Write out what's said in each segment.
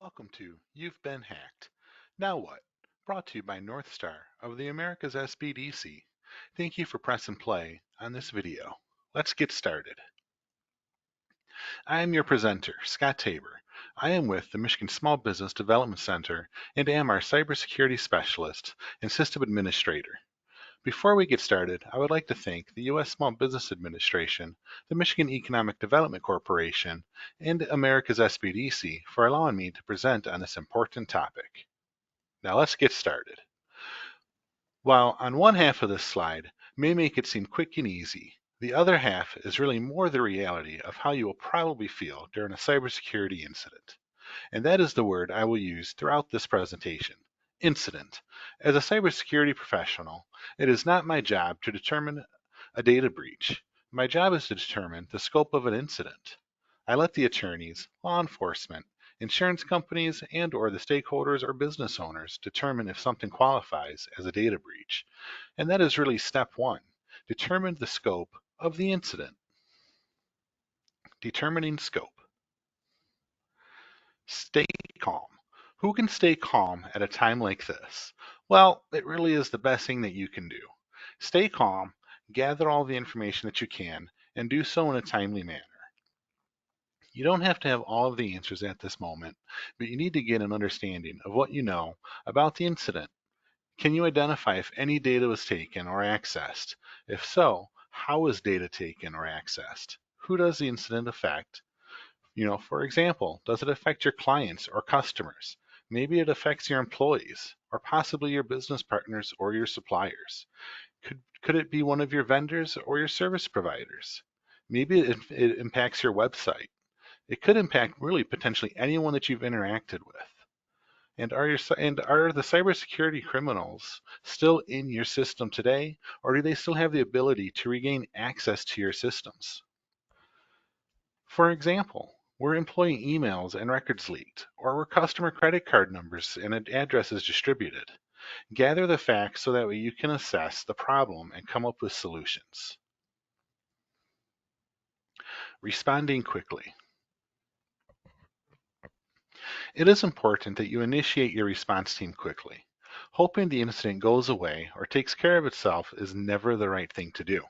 Welcome to You've Been Hacked. Now What? Brought to you by North Star of the Americas SBDC. Thank you for pressing play on this video. Let's get started. I am your presenter, Scott Tabor. I am with the Michigan Small Business Development Center and am our cybersecurity specialist and system administrator. Before we get started, I would like to thank the U.S. Small Business Administration, the Michigan Economic Development Corporation, and America's SBDC for allowing me to present on this important topic. Now let's get started. While on one half of this slide may make it seem quick and easy, the other half is really more the reality of how you will probably feel during a cybersecurity incident. And that is the word I will use throughout this presentation, incident. As a cybersecurity professional, it is not my job to determine a data breach. My job is to determine the scope of an incident. I let the attorneys, law enforcement, insurance companies, and/or the stakeholders or business owners determine if something qualifies as a data breach. And that is really step one, determine the scope of the incident. Determining scope. Stay calm. Who can stay calm at a time like this? Well, it really is the best thing that you can do. Stay calm, gather all the information that you can, and do so in a timely manner. You don't have to have all of the answers at this moment, but you need to get an understanding of what you know about the incident. Can you identify if any data was taken or accessed? If so, how was data taken or accessed? Who does the incident affect? For example, does it affect your clients or customers? Maybe it affects your employees or possibly your business partners or your suppliers. Could it be one of your vendors or your service providers? Maybe it impacts your website. It could impact really potentially anyone that you've interacted with. And are the cybersecurity criminals still in your system today, or do they still have the ability to regain access to your systems? For example, were employee emails and records leaked, or were customer credit card numbers and addresses distributed? Gather the facts so that way you can assess the problem and come up with solutions. Responding quickly. It is important that you initiate your response team quickly. Hoping the incident goes away or takes care of itself is never the right thing to do.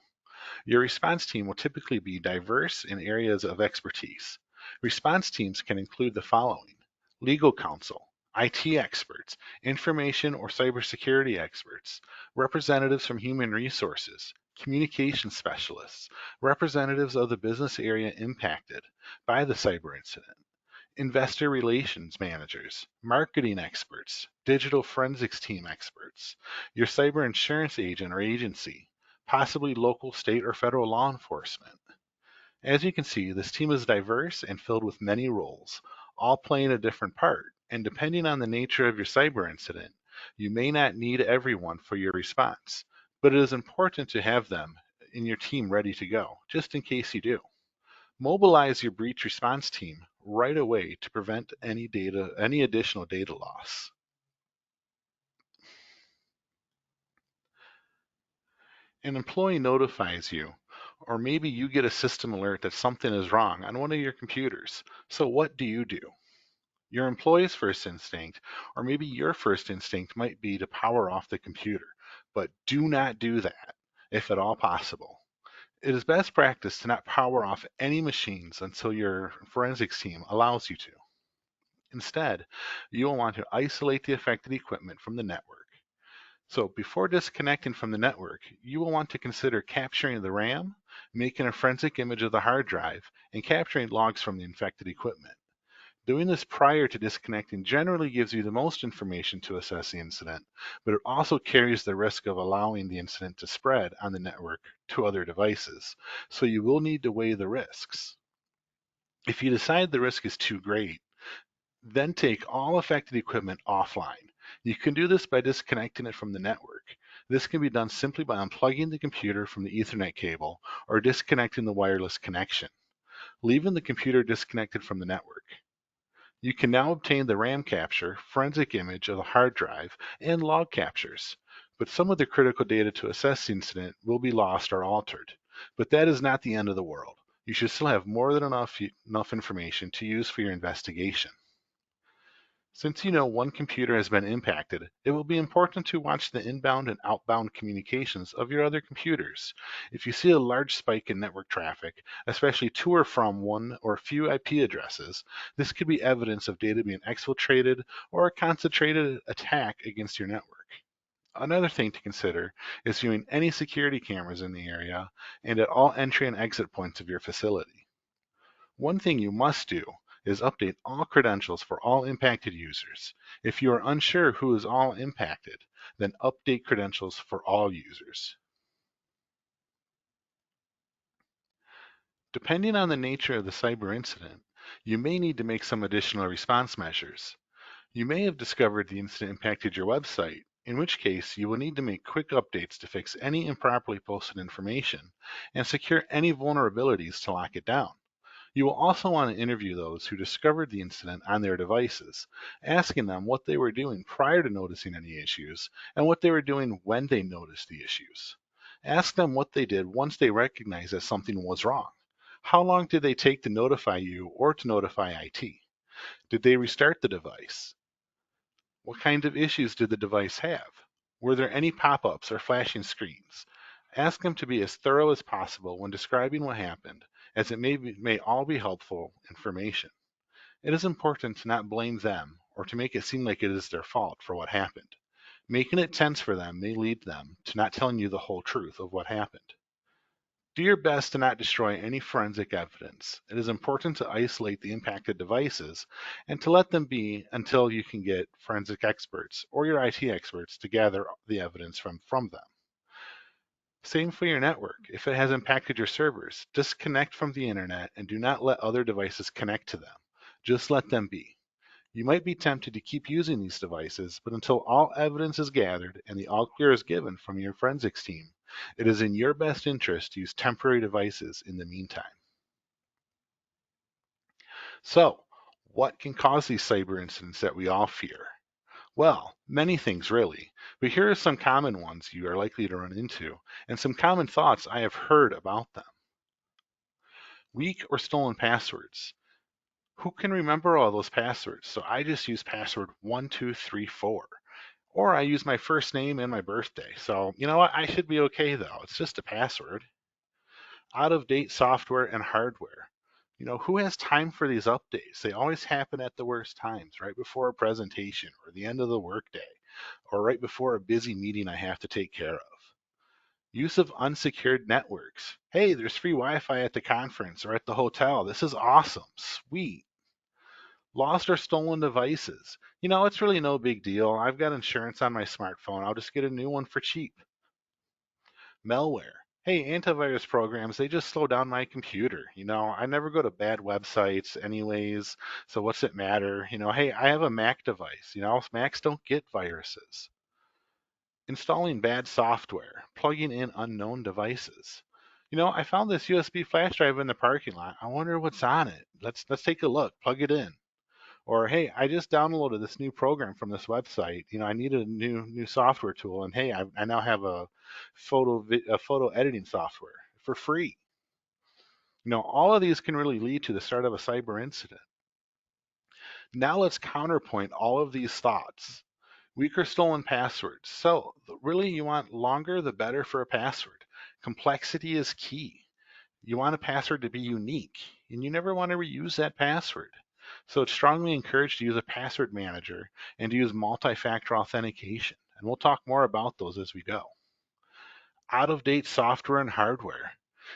Your response team will typically be diverse in areas of expertise. Response teams can include the following: legal counsel, IT experts, information or cybersecurity experts, representatives from human resources, communication specialists, representatives of the business area impacted by the cyber incident, investor relations managers, marketing experts, digital forensics team experts, your cyber insurance agent or agency, possibly local, state, or federal law enforcement. As you can see, this team is diverse and filled with many roles, all playing a different part. And depending on the nature of your cyber incident, you may not need everyone for your response, but it is important to have them in your team ready to go, just in case you do. Mobilize your breach response team right away to prevent any additional data loss. An employee notifies you, or maybe you get a system alert that something is wrong on one of your computers. So what do you do? Your employee's first instinct, or maybe your first instinct, might be to power off the computer, but do not do that if at all possible. It is best practice to not power off any machines until your forensics team allows you to. Instead, you will want to isolate the affected equipment from the network. So before disconnecting from the network, you will want to consider capturing the RAM, making a forensic image of the hard drive, and capturing logs from the infected equipment. Doing this prior to disconnecting generally gives you the most information to assess the incident, but it also carries the risk of allowing the incident to spread on the network to other devices. So you will need to weigh the risks. If you decide the risk is too great, then take all affected equipment offline. You can do this by disconnecting it from the network. This can be done simply by unplugging the computer from the Ethernet cable or disconnecting the wireless connection, leaving the computer disconnected from the network. You can now obtain the RAM capture, forensic image of the hard drive, and log captures, but some of the critical data to assess the incident will be lost or altered. But that is not the end of the world. You should still have more than enough information to use for your investigation. Since you know one computer has been impacted, it will be important to watch the inbound and outbound communications of your other computers. If you see a large spike in network traffic, especially to or from one or few IP addresses, this could be evidence of data being exfiltrated or a concentrated attack against your network. Another thing to consider is viewing any security cameras in the area and at all entry and exit points of your facility. One thing you must do is update all credentials for all impacted users. If you are unsure who is all impacted, then update credentials for all users. Depending on the nature of the cyber incident, you may need to make some additional response measures. You may have discovered the incident impacted your website, in which case you will need to make quick updates to fix any improperly posted information and secure any vulnerabilities to lock it down. You will also want to interview those who discovered the incident on their devices, asking them what they were doing prior to noticing any issues and what they were doing when they noticed the issues. Ask them what they did once they recognized that something was wrong. How long did they take to notify you or to notify IT? Did they restart the device? What kind of issues did the device have? Were there any pop-ups or flashing screens? Ask them to be as thorough as possible when describing what happened, as it may all be helpful information. It is important to not blame them or to make it seem like it is their fault for what happened. Making it tense for them may lead them to not telling you the whole truth of what happened. Do your best to not destroy any forensic evidence. It is important to isolate the impacted devices and to let them be until you can get forensic experts or your IT experts to gather the evidence from them. Same for your network. If it has impacted your servers, disconnect from the internet and do not let other devices connect to them. Just let them be. You might be tempted to keep using these devices, but until all evidence is gathered and the all clear is given from your forensics team, it is in your best interest to use temporary devices in the meantime. So, what can cause these cyber incidents that we all fear? Well, many things really, but here are some common ones you are likely to run into and some common thoughts I have heard about them. Weak or stolen passwords. Who can remember all those passwords? So I just use password 1234. Or I use my first name and my birthday. So, you know what? I should be okay though. It's just a password. Out of date software and hardware. Who has time for these updates? They always happen at the worst times, right before a presentation or the end of the workday, or right before a busy meeting I have to take care of. Use of unsecured networks. Hey, there's free Wi Fi at the conference or at the hotel. This is awesome. Sweet. Lost or stolen devices. It's really no big deal. I've got insurance on my smartphone. I'll just get a new one for cheap. Malware. Hey, antivirus programs, they just slow down my computer. I never go to bad websites anyways, so what's it matter? Hey, I have a Mac device. Macs don't get viruses. Installing bad software, plugging in unknown devices. I found this USB flash drive in the parking lot. I wonder what's on it. Let's take a look. Plug it in. Or hey, I just downloaded this new program from this website. I needed a new software tool, and hey, I now have a photo editing software for free. All of these can really lead to the start of a cyber incident. Now let's counterpoint all of these thoughts. Weaker stolen passwords. So really, you want longer the better for a password. Complexity is key. You want a password to be unique, and you never want to reuse that password. So it's strongly encouraged to use a password manager and to use multi-factor authentication. And we'll talk more about those as we go. Out-of-date software and hardware.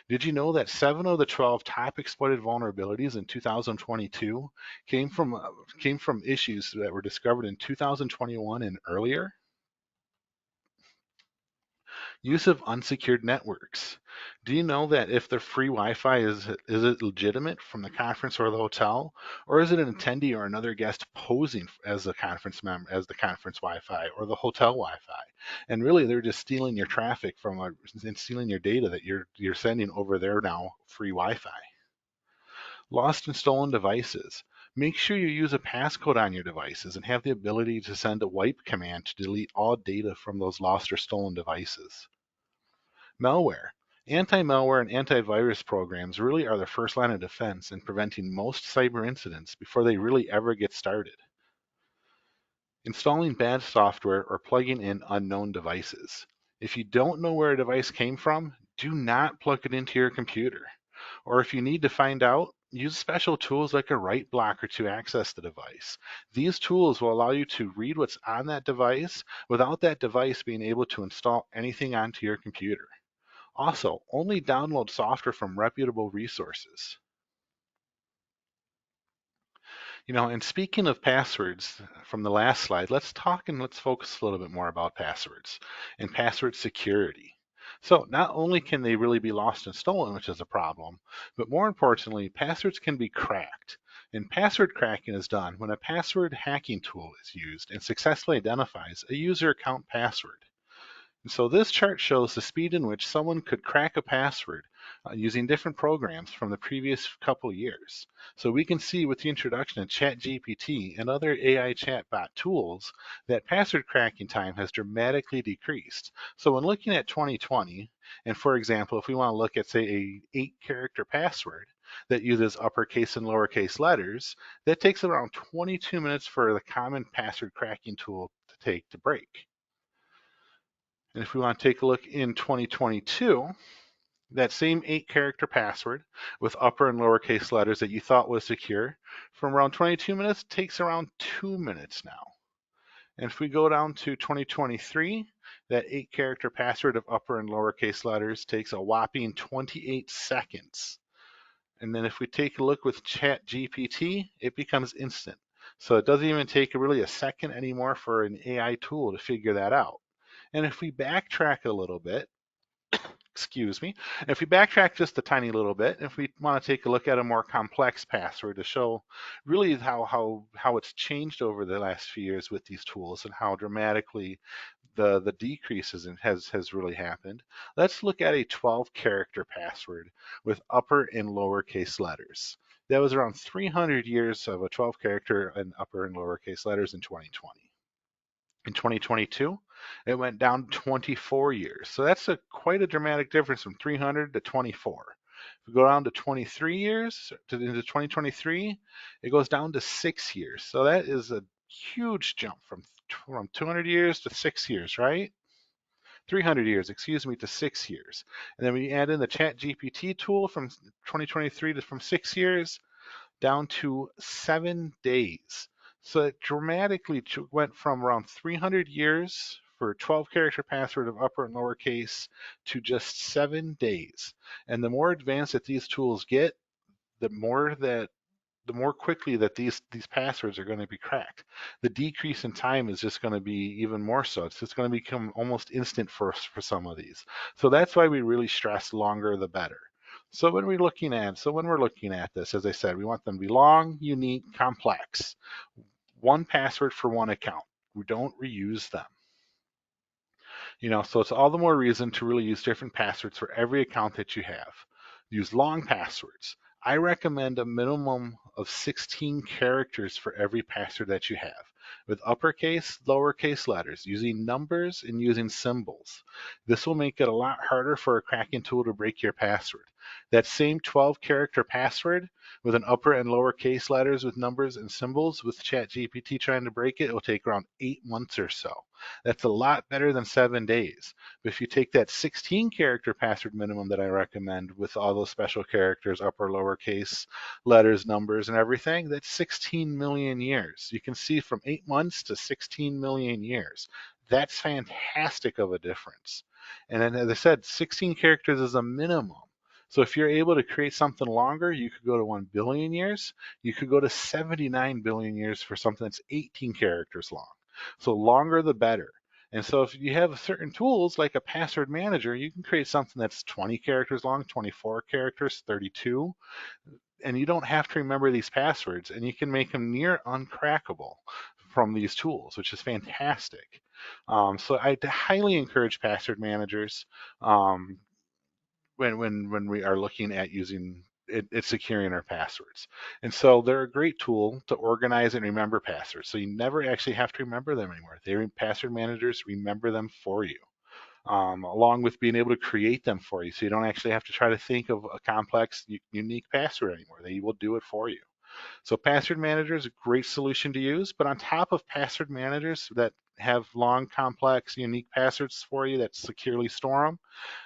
Did you know that 7 of the 12 top exploited vulnerabilities in 2022 came from issues that were discovered in 2021 and earlier? Use of unsecured networks. Do you know that if the free Wi-Fi is it legitimate from the conference or the hotel, or is it an attendee or another guest posing as the conference member as the conference Wi-Fi or the hotel Wi-Fi? And really, they're just stealing your traffic and stealing your data that you're sending over their now free Wi-Fi. Lost and stolen devices. Make sure you use a passcode on your devices and have the ability to send a wipe command to delete all data from those lost or stolen devices. Malware. Anti-malware and antivirus programs really are the first line of defense in preventing most cyber incidents before they really ever get started. installing bad software, or plugging in unknown devices. If you don't know where a device came from, do not plug it into your computer. Or if you need to find out, use special tools like a write blocker to access the device. These tools will allow you to read what's on that device without that device being able to install anything onto your computer. Also, only download software from reputable resources. And speaking of passwords from the last slide, let's talk and let's focus a little bit more about passwords and password security. So not only can they really be lost and stolen, which is a problem, but more importantly, passwords can be cracked. And password cracking is done when a password hacking tool is used and successfully identifies a user account password. And so this chart shows the speed in which someone could crack a password using different programs from the previous couple years. So we can see with the introduction of ChatGPT and other AI chatbot tools that password cracking time has dramatically decreased. So when looking at 2020, and for example, if we want to look at say a 8-character password that uses uppercase and lowercase letters, that takes around 22 minutes for the common password cracking tool to take to break. And if we want to take a look in 2022, that same 8-character password with upper and lowercase letters that you thought was secure from around 22 minutes takes around 2 minutes now. And if we go down to 2023, that 8-character password of upper and lowercase letters takes a whopping 28 seconds. And then if we take a look with ChatGPT, it becomes instant. So it doesn't even take really a second anymore for an AI tool to figure that out. And if we backtrack a little bit, excuse me, if we backtrack just a tiny little bit, if we want to take a look at a more complex password to show really how it's changed over the last few years with these tools and how dramatically the decreases has really happened, let's look at a 12-character password with upper and lowercase letters. That was around 300 years of a 12-character and upper and lowercase letters in 2020. In 2022, it went down 24 years. So that's quite a dramatic difference from 300 to 24. If we go down to 23 years, into 2023, it goes down to 6 years. So that is a huge jump from 200 years to 6 years, right? 300 years, excuse me, to 6 years. And then we add in the ChatGPT tool from 2023 to from 6 years, down to 7 days. So it dramatically went from around 300 years for a 12-character password of upper and lowercase to just 7 days. And the more advanced that these tools get, the more quickly that these passwords are going to be cracked. The decrease in time is just going to be even more so. It's just going to become almost instant for some of these. So that's why we really stress longer the better. So when we're looking at this, as I said, we want them to be long, unique, complex. One password for one account. We don't reuse them. So it's all the more reason to really use different passwords for every account that you have. Use long passwords. I recommend a minimum of 16 characters for every password that you have, with uppercase, lowercase letters, using numbers and using symbols. This will make it a lot harder for a cracking tool to break your password. That same 12-character password with an upper and lowercase letters with numbers and symbols, with ChatGPT trying to break it, will take around 8 months or so. That's a lot better than 7 days. But if you take that 16-character password minimum that I recommend with all those special characters, upper, lowercase, letters, numbers, and everything, that's 16 million years. You can see from 8 months to 16 million years. That's fantastic of a difference. And then, as I said, 16 characters is a minimum. So if you're able to create something longer, you could go to 1 billion years. You could go to 79 billion years for something that's 18 characters long. So longer the better. And so if you have certain tools like a password manager, you can create something that's 20 characters long, 24 characters, 32, and you don't have to remember these passwords, and you can make them near uncrackable from these tools, which is fantastic. So I highly encourage password managers when we are looking at using it's securing our passwords. And so they're a great tool to organize and remember passwords. So you never actually have to remember them anymore. Password managers remember them for you, along with being able to create them for you. So you don't actually have to try to think of a complex, unique password anymore. They will do it for you. So password manager is a great solution to use, but on top of password managers that have long, complex, unique passwords for you that securely store them,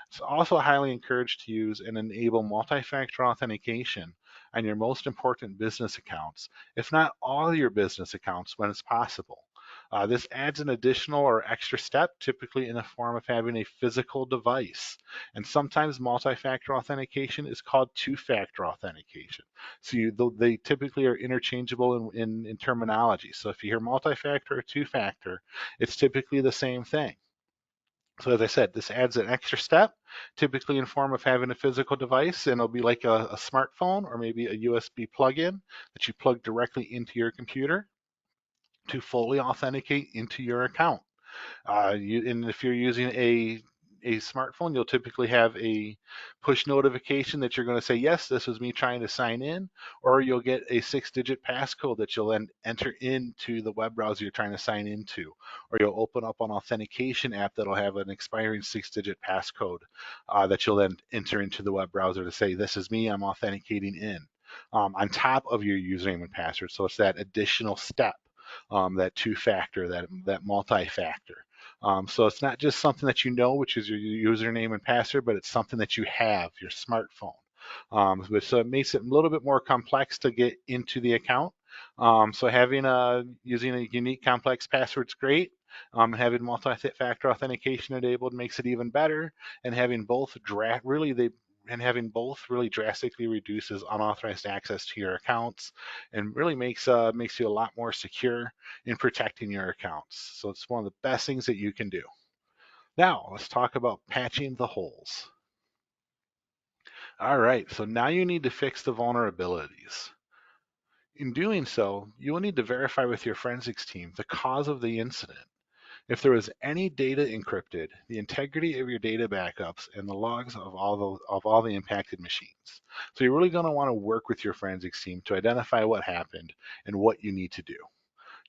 it's also highly encouraged to use and enable multi-factor authentication on your most important business accounts, if not all your business accounts when it's possible. This adds an additional or extra step, typically in the form of having a physical device. And sometimes multi-factor authentication is called two-factor authentication. So they typically are interchangeable in terminology. So if you hear multi-factor or two-factor, it's typically the same thing. So as I said, this adds an extra step, typically in form of having a physical device, and it'll be like a smartphone or maybe a USB plug-in that you plug directly into your computer to fully authenticate into your account. And if you're using a smartphone, you'll typically have a push notification that you're going to say, yes, this is me trying to sign in, or you'll get a 6-digit passcode that you'll then enter into the web browser you're trying to sign into, or you'll open up an authentication app that'll have an expiring 6-digit passcode that you'll then enter into the web browser to say, this is me, I'm authenticating in. On top of your username and password. So it's that additional step, that two-factor, that multi-factor. So it's not just something that you know, which is your username and password, but it's something that you have, your smartphone. So it makes it a little bit more complex to get into the account. So using a unique complex password is great. Having multi-factor authentication enabled makes it even better, and having both really drastically reduces unauthorized access to your accounts, and really makes you a lot more secure in protecting your accounts. So it's one of the best things that you can do. Now let's talk about patching the holes. All right, so now you need to fix the vulnerabilities. In doing so, you will need to verify with your forensics team the cause of the incident. If there was any data encrypted, the integrity of your data backups, and the logs of all the impacted machines. So you're really going to want to work with your forensics team to identify what happened and what you need to do.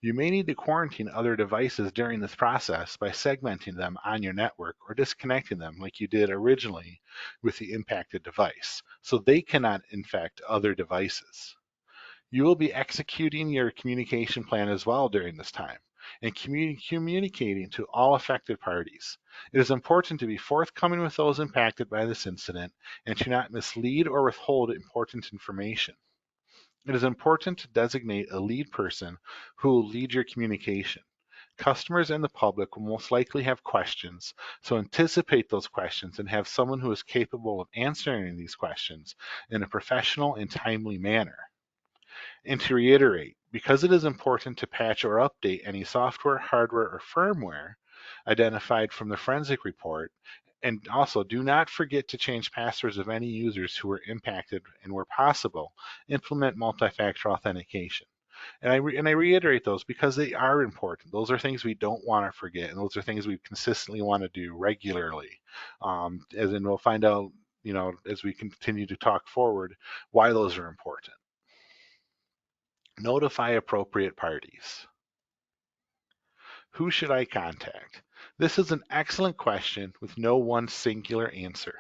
You may need to quarantine other devices during this process by segmenting them on your network or disconnecting them like you did originally with the impacted device, so they cannot infect other devices. You will be executing your communication plan as well during this time and communicating to all affected parties. It is important to be forthcoming with those impacted by this incident and to not mislead or withhold important information. It is important to designate a lead person who will lead your communication. Customers and the public will most likely have questions, so anticipate those questions and have someone who is capable of answering these questions in a professional and timely manner. And to reiterate, because it is important to patch or update any software, hardware, or firmware identified from the forensic report, and also do not forget to change passwords of any users who were impacted, and where possible, implement multi-factor authentication. And I reiterate those because they are important. Those are things we don't want to forget, and those are things we consistently want to do regularly. As in, we'll find out, as we continue to talk forward, why those are important. Notify appropriate parties. Who should I contact? This is an excellent question with no one singular answer.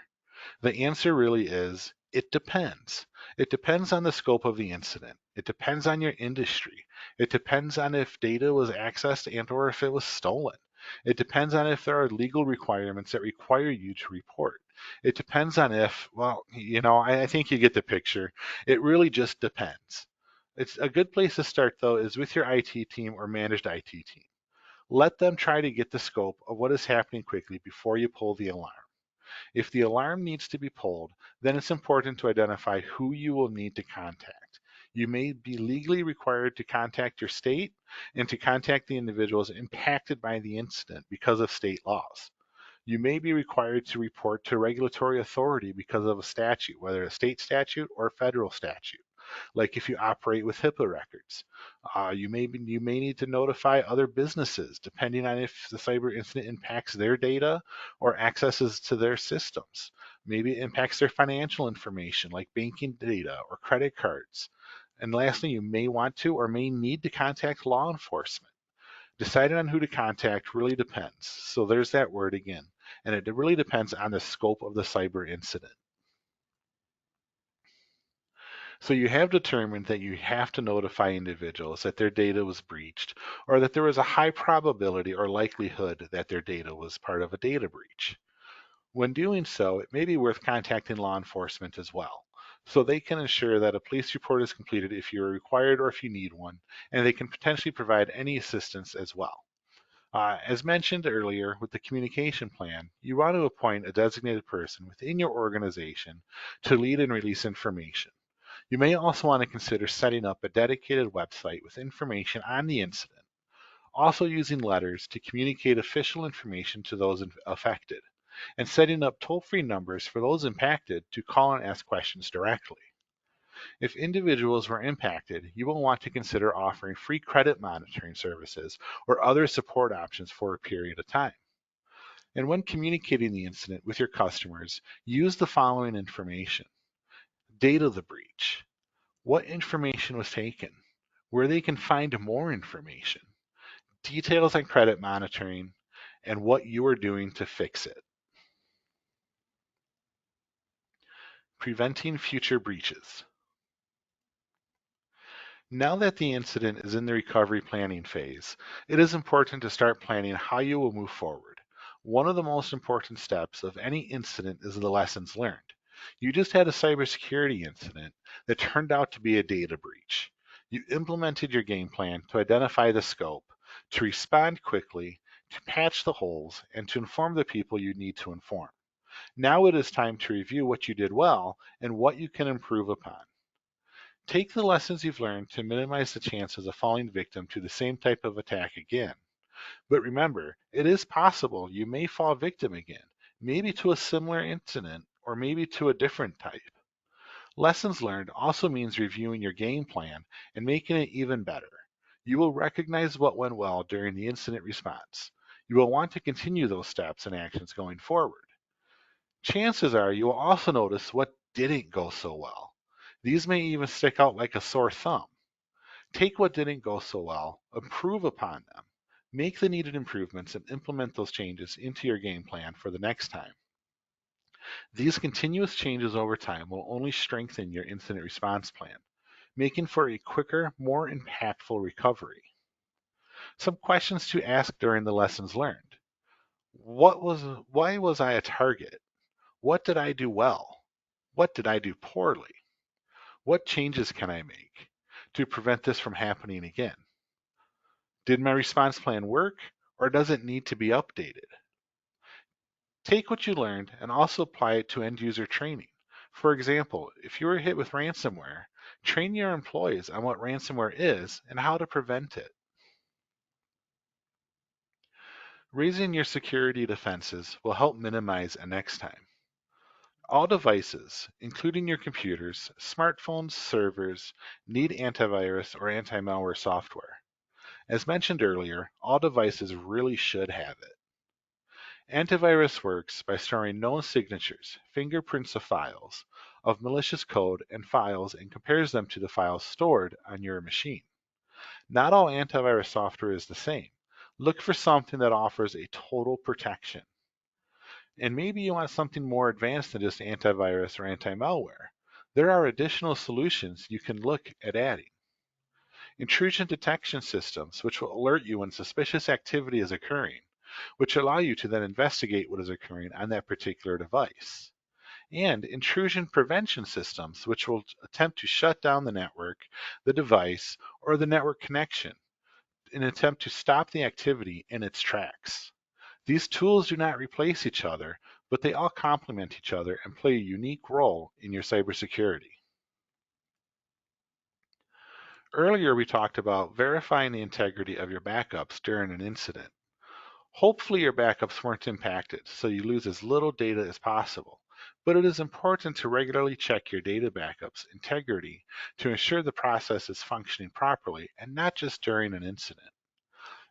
The answer really is it depends. It depends on the scope of the incident. It depends on your industry. It depends on if data was accessed and or if it was stolen. It depends on if there are legal requirements that require you to report. It depends on if, well, I think you get the picture. It really just depends. It's a good place to start, though, is with your IT team or managed IT team. Let them try to get the scope of what is happening quickly before you pull the alarm. If the alarm needs to be pulled, then it's important to identify who you will need to contact. You may be legally required to contact your state and to contact the individuals impacted by the incident because of state laws. You may be required to report to a regulatory authority because of a statute, whether a state statute or a federal statute, like if you operate with HIPAA records. You may need to notify other businesses depending on if the cyber incident impacts their data or accesses to their systems. Maybe it impacts their financial information like banking data or credit cards. And lastly, you may want to or may need to contact law enforcement. Deciding on who to contact really depends. So there's that word again. And it really depends on the scope of the cyber incident. So you have determined that you have to notify individuals that their data was breached or that there was a high probability or likelihood that their data was part of a data breach. When doing so, it may be worth contacting law enforcement as well, so they can ensure that a police report is completed if you are required or if you need one, and they can potentially provide any assistance as well. As mentioned earlier, with the communication plan, you want to appoint a designated person within your organization to lead and release information. You may also want to consider setting up a dedicated website with information on the incident, also using letters to communicate official information to those affected, and setting up toll-free numbers for those impacted to call and ask questions directly. If individuals were impacted, you will want to consider offering free credit monitoring services or other support options for a period of time. And when communicating the incident with your customers, use the following information. Date of the breach. What information was taken? Where they can find more information. Details on credit monitoring, and what you are doing to fix it. Preventing future breaches. Now that the incident is in the recovery planning phase, it is important to start planning how you will move forward. One of the most important steps of any incident is the lessons learned. You just had a cybersecurity incident that turned out to be a data breach. You implemented your game plan to identify the scope, to respond quickly, to patch the holes, and to inform the people you need to inform. Now it is time to review what you did well and what you can improve upon. Take the lessons you've learned to minimize the chances of falling victim to the same type of attack again. But remember, it is possible you may fall victim again, maybe to a similar incident or maybe to a different type. Lessons learned also means reviewing your game plan and making it even better. You will recognize what went well during the incident response. You will want to continue those steps and actions going forward. Chances are you will also notice what didn't go so well. These may even stick out like a sore thumb. Take what didn't go so well, improve upon them, make the needed improvements, and implement those changes into your game plan for the next time. These continuous changes over time will only strengthen your incident response plan, making for a quicker, more impactful recovery. Some questions to ask during the lessons learned. Why was I a target? What did I do well? What did I do poorly? What changes can I make to prevent this from happening again? Did my response plan work, or does it need to be updated? Take what you learned and also apply it to end user training. For example, if you were hit with ransomware, train your employees on what ransomware is and how to prevent it. Raising your security defenses will help minimize a next time. All devices, including your computers, smartphones, servers, need antivirus or anti-malware software. As mentioned earlier, all devices really should have it. Antivirus works by storing known signatures, fingerprints of files, of malicious code and files and compares them to the files stored on your machine. Not all antivirus software is the same. Look for something that offers a total protection. And maybe you want something more advanced than just antivirus or anti-malware. There are additional solutions you can look at adding. Intrusion detection systems, which will alert you when suspicious activity is occurring, which allow you to then investigate what is occurring on that particular device. And intrusion prevention systems, which will attempt to shut down the network, the device, or the network connection in an attempt to stop the activity in its tracks. These tools do not replace each other, but they all complement each other and play a unique role in your cybersecurity. Earlier, we talked about verifying the integrity of your backups during an incident. Hopefully your backups weren't impacted, so you lose as little data as possible. But it is important to regularly check your data backups integrity to ensure the process is functioning properly and not just during an incident.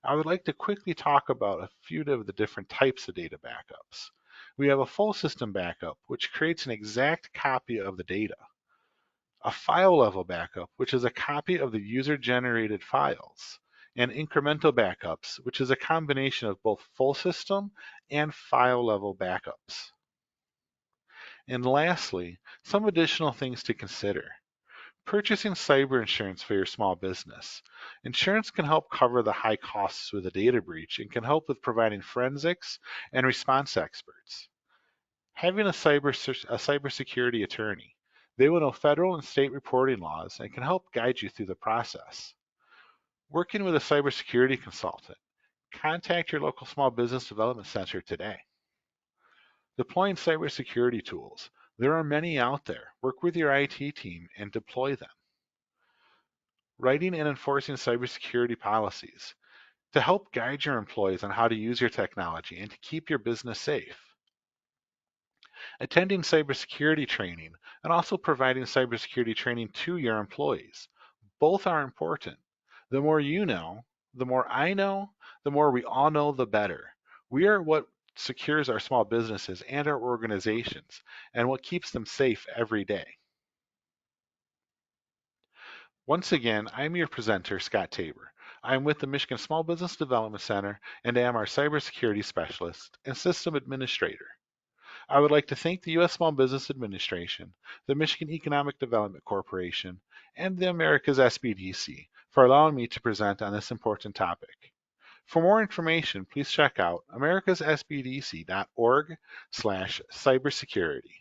I would like to quickly talk about a few of the different types of data backups. We have a full system backup, which creates an exact copy of the data. A file level backup, which is a copy of the user generated files, and incremental backups, which is a combination of both full system and file level backups. And lastly, some additional things to consider. Purchasing cyber insurance for your small business. Insurance can help cover the high costs with a data breach and can help with providing forensics and response experts. Having a cybersecurity attorney. They will know federal and state reporting laws and can help guide you through the process. Working with a cybersecurity consultant. Contact your local small business development center today. Deploying cybersecurity tools. There are many out there. Work with your IT team and deploy them. Writing and enforcing cybersecurity policies to help guide your employees on how to use your technology and to keep your business safe. Attending cybersecurity training and also providing cybersecurity training to your employees. Both are important. The more you know, the more I know, the more we all know, the better. We are what secures our small businesses and our organizations and what keeps them safe every day. Once again, I'm your presenter, Scott Tabor. I am with the Michigan Small Business Development Center and am our cybersecurity specialist and system administrator. I would like to thank the U.S. Small Business Administration, the Michigan Economic Development Corporation, and the Americas SBDC for allowing me to present on this important topic. For more information, please check out americassbdc.org/cybersecurity.